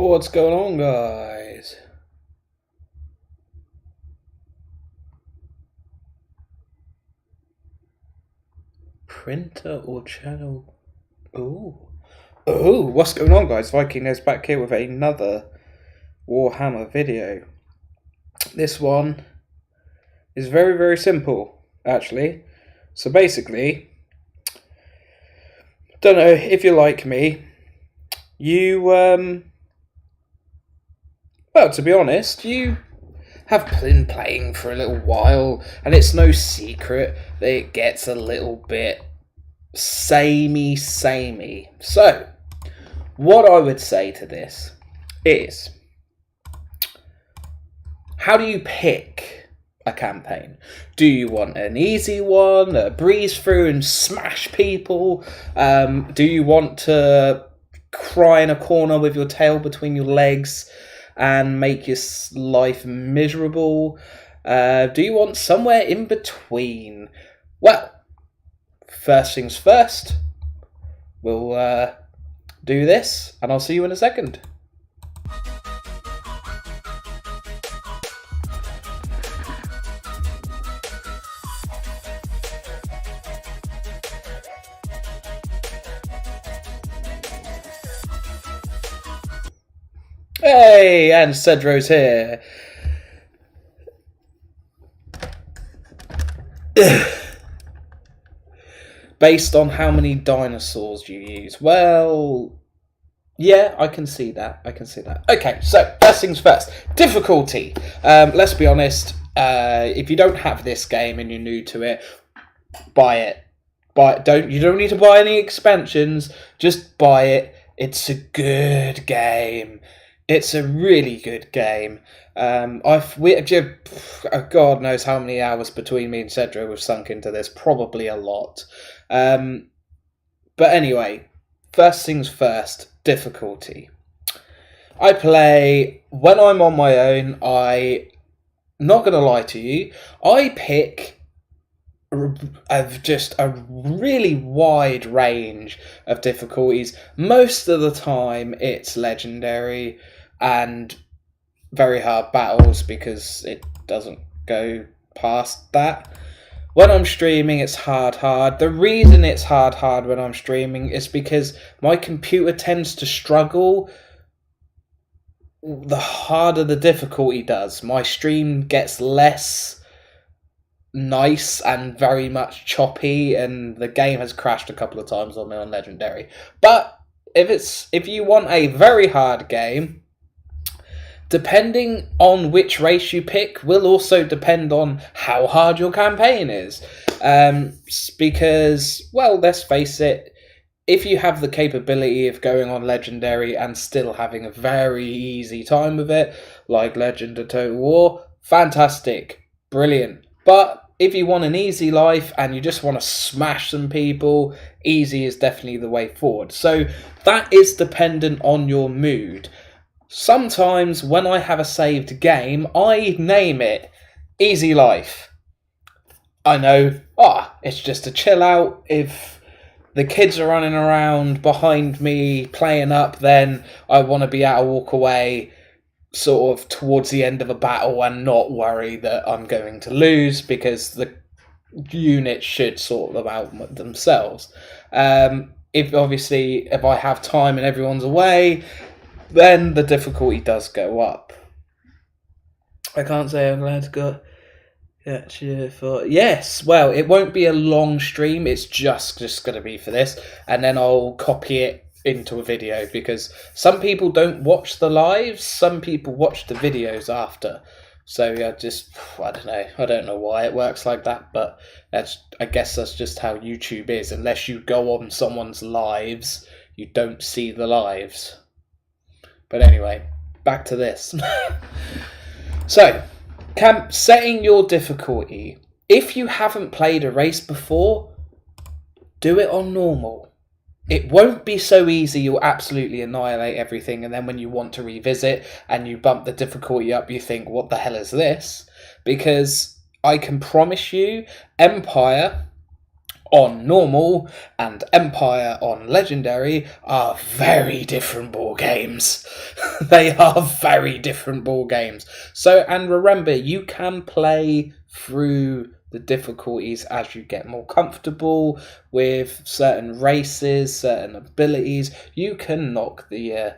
What's going on, guys? Printer or channel? Oh, what's going on, guys? Viking is back here with another Warhammer video. This one is very, very simple, actually. So basically, don't know if you're like me, you, well, to be honest, you have been playing for a little while, and it's no secret that it gets a little bit samey. So, what I would say to this is, how do you pick a campaign? Do you want an easy one, a breeze through and smash people? Do you want to cry in a corner with your tail between your legs and make your life miserable? Do you want somewhere in between? Well, first things first, we'll do this, and I'll see you in a second. Hey, and Cedro's here. Based on how many dinosaurs you use. Well, yeah, I can see that. Okay, so first things first. Difficulty. Let's be honest. If you don't have this game and you're new to it, buy it. You don't need to buy any expansions. Just buy it. It's a good game. It's a really good game. God knows how many hours between me and Cedro have sunk into this. Probably a lot. But anyway, first things first, difficulty. I play, when I'm on my own, not going to lie to you, I pick of just a really wide range of difficulties. Most of the time it's legendary and very hard battles because it doesn't go past that. When I'm streaming, it's hard. The reason it's hard when I'm streaming is because my computer tends to struggle the harder the difficulty does. My stream gets less nice and very much choppy, and the game has crashed a couple of times on me on legendary. But if you want a very hard game, depending on which race you pick will also depend on how hard your campaign is. Because, well, let's face it, if you have the capability of going on legendary and still having a very easy time with it, like Legend of Total War, fantastic, brilliant. But if you want an easy life and you just want to smash some people, easy is definitely the way forward. So that is dependent on your mood. Sometimes when I have a saved game, I name it Easy Life. I know, it's just a chill out. If the kids are running around behind me playing up, then I want to be able to walk away sort of towards the end of a battle and not worry that I'm going to lose, because the units should sort them out themselves. If I have time and everyone's away, then the difficulty does go up. I can't say I'm glad to get you for... Yes, well, it won't be a long stream. It's just going to be for this. And then I'll copy it into a video, because some people don't watch the lives. Some people watch the videos after. So, yeah, I don't know why it works like that. But I guess that's just how YouTube is. Unless you go on someone's lives, you don't see the lives. But anyway, back to this. So, setting your difficulty. If you haven't played a race before, do it on normal. It won't be so easy, you'll absolutely annihilate everything, and then when you want to revisit and you bump the difficulty up, you think, what the hell is this? Because I can promise you, Empire on normal and Empire on legendary are very different ball games. They are very different ball games. So, and remember, you can play through the difficulties as you get more comfortable with certain races, certain abilities. You can knock the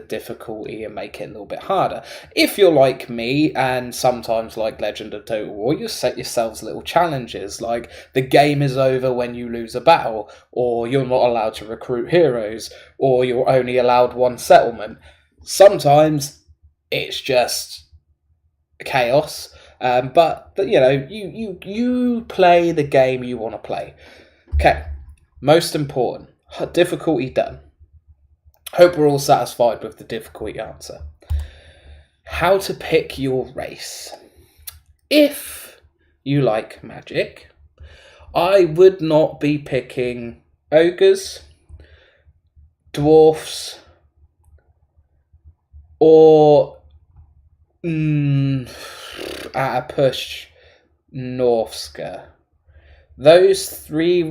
difficulty and make it a little bit harder. If you're like me and sometimes like Legend of Total War, you set yourselves little challenges, like the game is over when you lose a battle, or you're not allowed to recruit heroes, or you're only allowed one settlement. Sometimes it's just chaos. But you know, you play the game you want to play. Okay, most important, difficulty done. Hope we're all satisfied with the difficulty answer. How to pick your race. If you like magic, I would not be picking ogres, dwarfs, or at a push, Northska. These three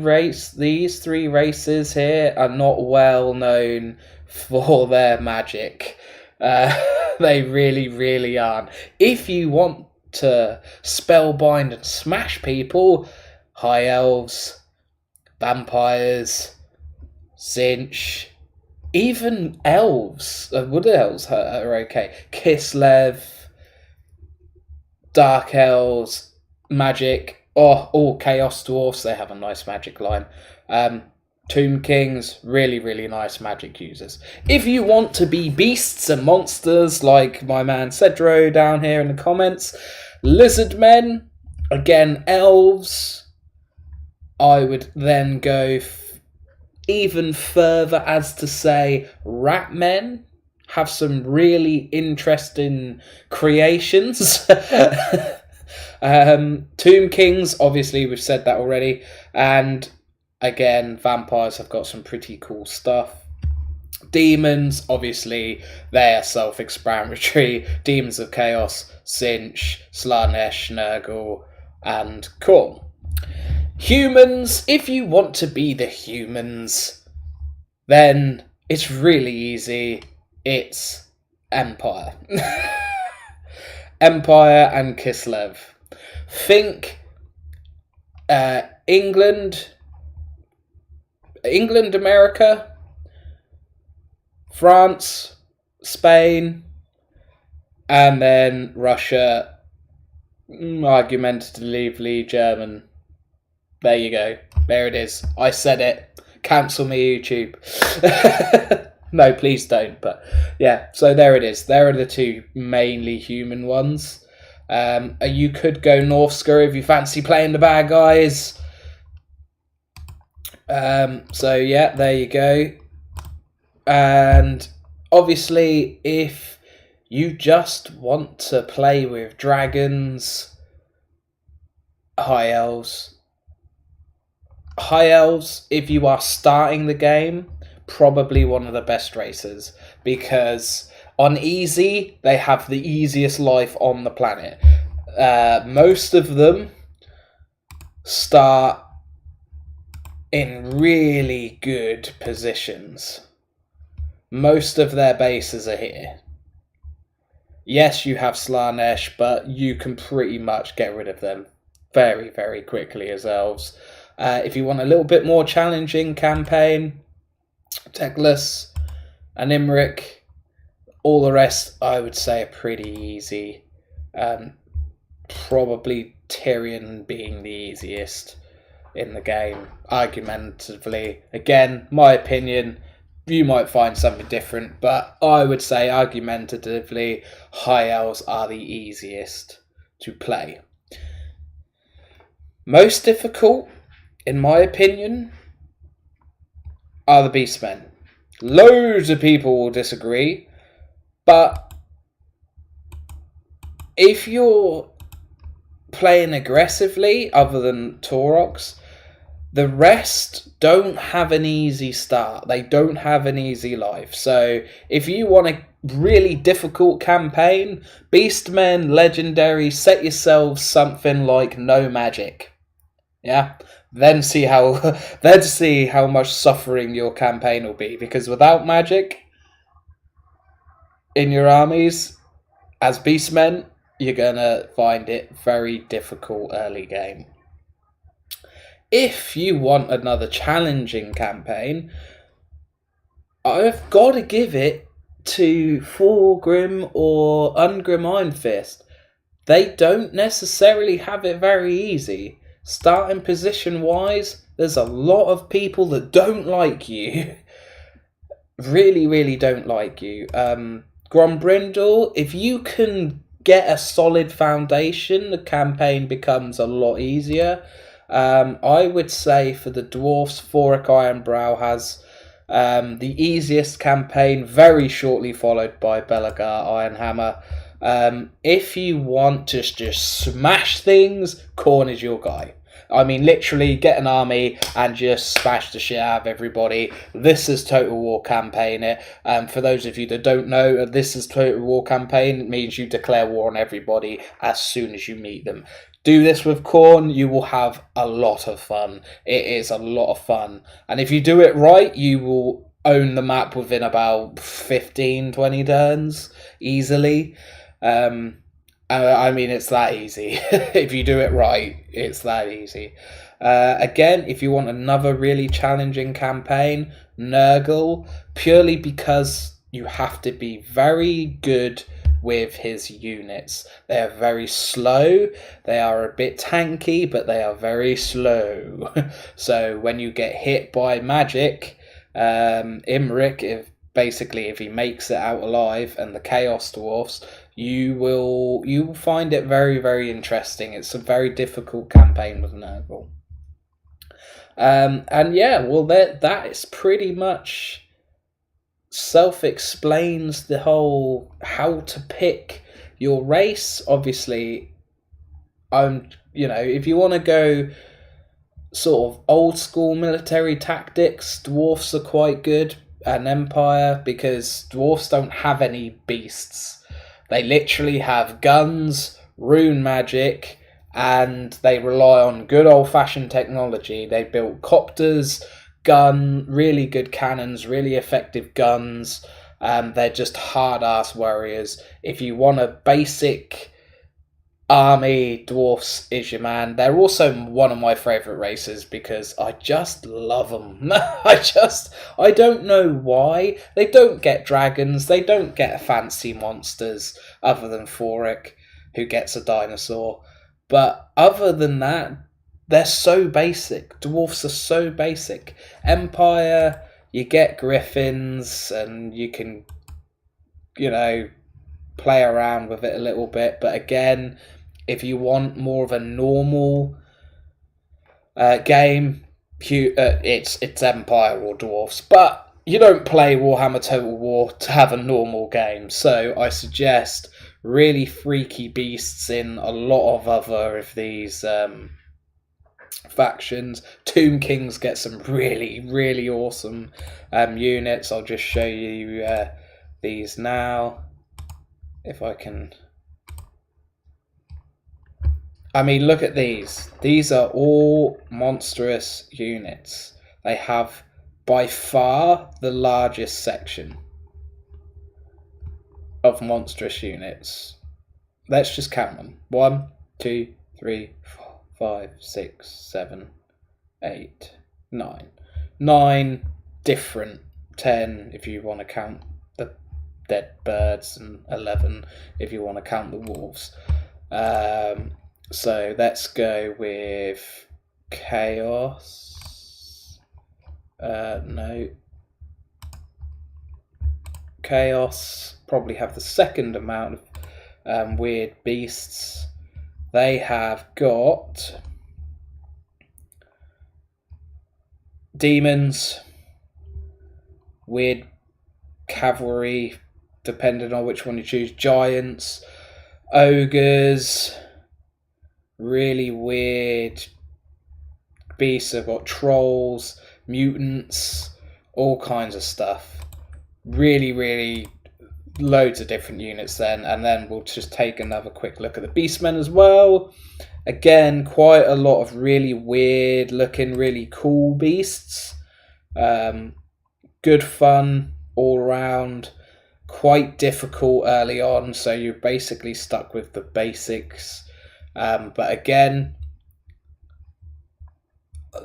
races here are not well known for their magic. They really, really aren't. If you want to spellbind and smash people, high elves, vampires, Zinch, even elves, wood elves are okay. Kislev, dark elves, magic. Chaos dwarfs, they have a nice magic line. Tomb Kings, really, really nice magic users. If you want to be beasts and monsters, like my man Cedro down here in the comments, lizard men, again, elves, I would then go even further as to say rat men have some really interesting creations. Tomb Kings, obviously we've said that already, and again, vampires have got some pretty cool stuff. Demons, obviously, they are self-explanatory. Demons of Chaos, Zinch, Slanesh, Nurgle, and Khorne. Humans, if you want to be the humans, then it's really easy. It's Empire. Empire and Kislev. Think England, America, France, Spain, and then Russia, argumentatively German. There you go. There it is. I said it. Cancel me, YouTube. No, please don't. But yeah, so there it is. There are the two mainly human ones. You could go Northska if you fancy playing the bad guys. So yeah, there you go. And obviously, if you just want to play with dragons, high elves. High elves, if you are starting the game, probably one of the best races, because on easy, they have the easiest life on the planet. Most of them start in really good positions. Most of their bases are here. Yes, you have Slanesh, but you can pretty much get rid of them very, very quickly as elves. If you want a little bit more challenging campaign, Teclis and Imric, all the rest I would say are pretty easy. Probably Tyrion being the easiest in the game, argumentatively. Again, my opinion, you might find something different, but I would say argumentatively, high elves are the easiest to play. Most difficult, in my opinion, are the Beastmen. Loads of people will disagree, but if you're playing aggressively, other than Taurox, the rest don't have an easy start. They don't have an easy life. So if you want a really difficult campaign, Beastmen, Legendary, set yourselves something like no magic. Yeah? then see how then see how much suffering your campaign will be. Because without magic in your armies as beastmen, you're gonna find it very difficult early game. If you want another challenging campaign, I've got to give it to Fulgrim or Ungrim Iron Fist. They don't necessarily have it very easy. Starting position wise, there's a lot of people that don't like you. Really, really don't like you. Grombrindle, if you can get a solid foundation, the campaign becomes a lot easier. I would say for the dwarfs, Thoric Ironbrow has the easiest campaign, very shortly followed by Belagar Ironhammer. If you want to just smash things, Khorne is your guy. I mean, literally get an army and just smash the shit out of everybody. This is Total War campaign it. For those of you that don't know, this is Total War campaign. It means you declare war on everybody as soon as you meet them. Do this with Khorne, you will have a lot of fun. It is a lot of fun. And if you do it right, you will own the map within about 15, 20 turns easily. I mean, it's that easy. If you do it right, it's that easy. Again, if you want another really challenging campaign, Nurgle, purely because you have to be very good with his units. They are very slow, they are a bit tanky, but they are very slow. So when you get hit by magic, Imric, if he makes it out alive, and the Chaos Dwarfs, you will find it very, very interesting. It's a very difficult campaign with Nurgle. And yeah, well, that is pretty much self-explains the whole how to pick your race. Obviously, if you want to go sort of old school military tactics, dwarfs are quite good, and Empire, because dwarfs don't have any beasts. They literally have guns, rune magic, and they rely on good old-fashioned technology. They built copters, really good cannons, really effective guns. They're just hard-ass warriors. If you want a basic army, dwarfs is your man. They're also one of my favourite races because I just love them. I don't know why. They don't get dragons, they don't get fancy monsters other than Thoric, who gets a dinosaur. But other than that, they're so basic. Dwarfs are so basic. Empire, you get griffins and you can, play around with it a little bit. But again, if you want more of a normal game, it's Empire or Dwarfs. But you don't play Warhammer Total War to have a normal game. So I suggest really freaky beasts in a lot of other of these factions. Tomb Kings get some really, really awesome units. I'll just show you these now. If I can... I mean, look at these. These are all monstrous units. They have by far the largest section of monstrous units. Let's just count them. 1, 2, 3, 4, 5, 6, 7, 8, 9. 9 different. 10 if you want to count the dead birds, and 11 if you want to count the wolves. So let's go with Chaos. No. Chaos probably have the second amount of weird beasts. They have got demons, weird cavalry, depending on which one you choose, giants, ogres, really weird beasts. I've got trolls, mutants, all kinds of stuff. Really, really loads of different units then, and then we'll just take another quick look at the Beastmen as well. Again, quite a lot of really weird looking, really cool beasts. Good fun all around. Quite difficult early on, so you're basically stuck with the basics. But again,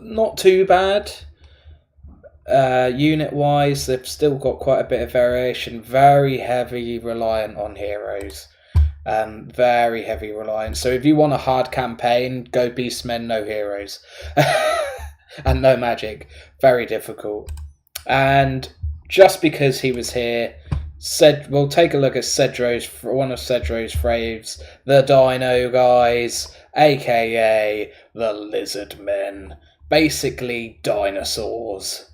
not too bad. Unit wise, they've still got quite a bit of variation. Very heavy reliant on heroes. Very heavy reliant. So if you want a hard campaign, go Beastmen, no heroes. And no magic. Very difficult. And just because he was here, we'll take a look at one of Cedro's faves, the Dino guys, aka the Lizard Men. Basically dinosaurs.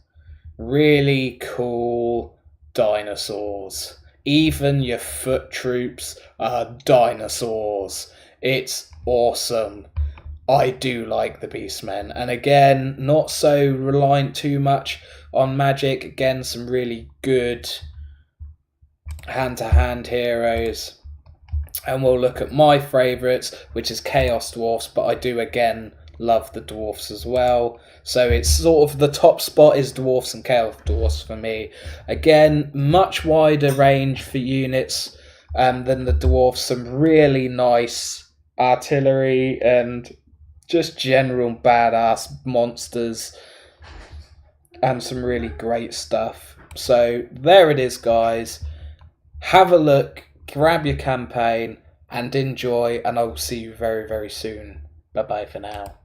Really cool dinosaurs. Even your foot troops are dinosaurs. It's awesome. I do like the Beastmen. And again, not so reliant too much on magic. Again, some really good hand-to-hand heroes. And we'll look at my favourites, which is Chaos Dwarfs, but I do again love the Dwarfs as well. So it's sort of the top spot is Dwarfs and Chaos Dwarfs for me. Again, much wider range for units than the Dwarfs. Some really nice artillery and just general badass monsters and some really great stuff. So there it is, guys. Have a look, grab your campaign and enjoy, and I'll see you very, very soon. Bye bye for now.